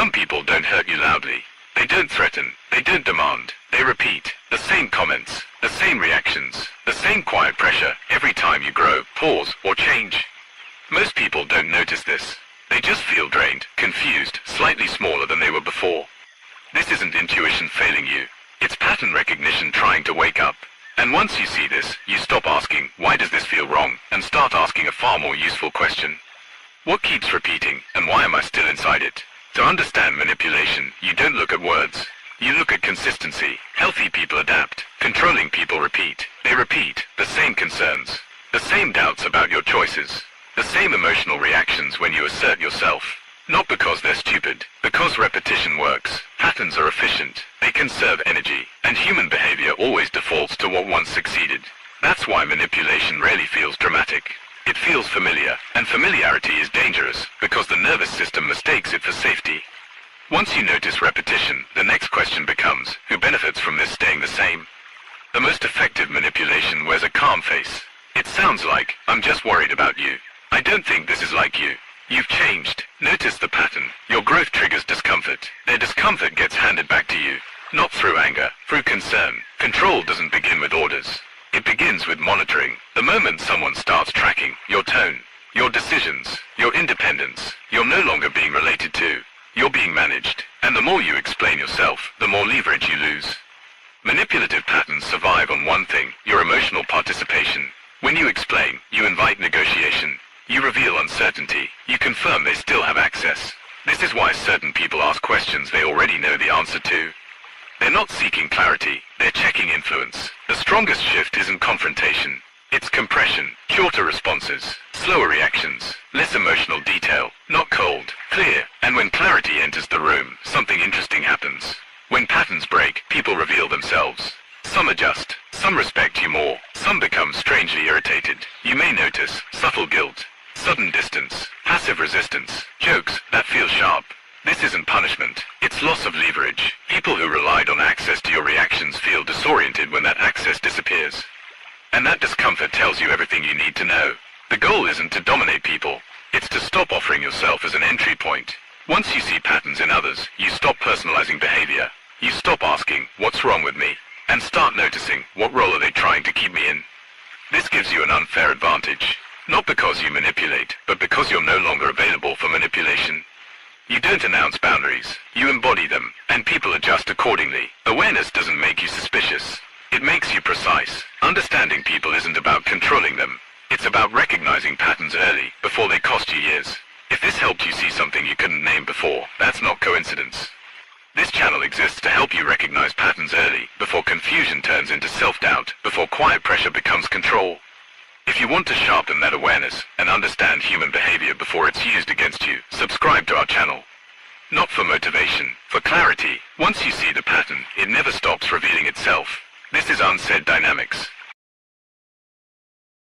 Some people don't hurt you loudly. They don't threaten. They don't demand. They repeat the same comments, the same reactions, the same quiet pressure every time you grow, pause, or change. Most people don't notice this. They just feel drained, confused, slightly smaller than they were before. This isn't intuition failing you. It's pattern recognition trying to wake up. And once you see this, you stop asking, why does this feel wrong, and start asking a far more useful question. What keeps repeating, and why am I still inside it? To understand manipulation, you don't look at words. You look at consistency. Healthy people adapt. Controlling people repeat. They repeat the same concerns, the same doubts about your choices, the same emotional reactions when you assert yourself. Not because they're stupid, because repetition works. Patterns are efficient. They conserve energy, and human behavior always defaults to what once succeeded. That's why manipulation rarely feels dramatic. It feels familiar, and familiarity is dangerous because the nervous system mistakes it for safety. Once you notice repetition, the next question becomes, who benefits from this staying the same? The most effective manipulation wears a calm face. It sounds like, I'm just worried about you. I don't think this is like you. You've changed. Notice the pattern. Your growth triggers discomfort. Their discomfort gets handed back to you. Not through anger, through concern. Control doesn't begin with orders. It begins with monitoring. The moment someone starts tracking your tone, your decisions, your independence, you're no longer being related to. You're being managed. And the more you explain yourself, the more leverage you lose. Manipulative patterns survive on one thing, your emotional participation. When you explain, you invite negotiation. You reveal uncertainty. You confirm they still have access. This is why certain people ask questions they already know the answer to. They're not seeking clarity, they're checking influence. The strongest shift isn't confrontation. It's compression, shorter responses, slower reactions, less emotional detail, not cold, clear. And when clarity enters the room, something interesting happens. When patterns break, people reveal themselves. Some adjust, some respect you more, some become strangely irritated. You may notice subtle guilt, sudden distance, passive resistance, jokes that feel sharp. This isn't punishment, it's loss of leverage. People who relied on access to your reactions feel disoriented when that access disappears. And that discomfort tells you everything you need to know. The goal isn't to dominate people, it's to stop offering yourself as an entry point. Once you see patterns in others, you stop personalizing behavior. You stop asking, what's wrong with me? And start noticing, what role are they trying to keep me in? This gives you an unfair advantage. Not because you manipulate, but because you're no longer available for manipulation. You don't announce boundaries, you embody them, and people adjust accordingly. Awareness doesn't make you suspicious. It makes you precise. Understanding people isn't about controlling them. It's about recognizing patterns early, before they cost you years. If this helped you see something you couldn't name before, that's not coincidence. This channel exists to help you recognize patterns early, before confusion turns into self-doubt, before quiet pressure becomes control. If you want to sharpen that awareness and understand human behavior before it's used against you, subscribe to our channel. Not for motivation, for clarity. Once you see the pattern, it never stops revealing itself. This is Unsaid Dynamics.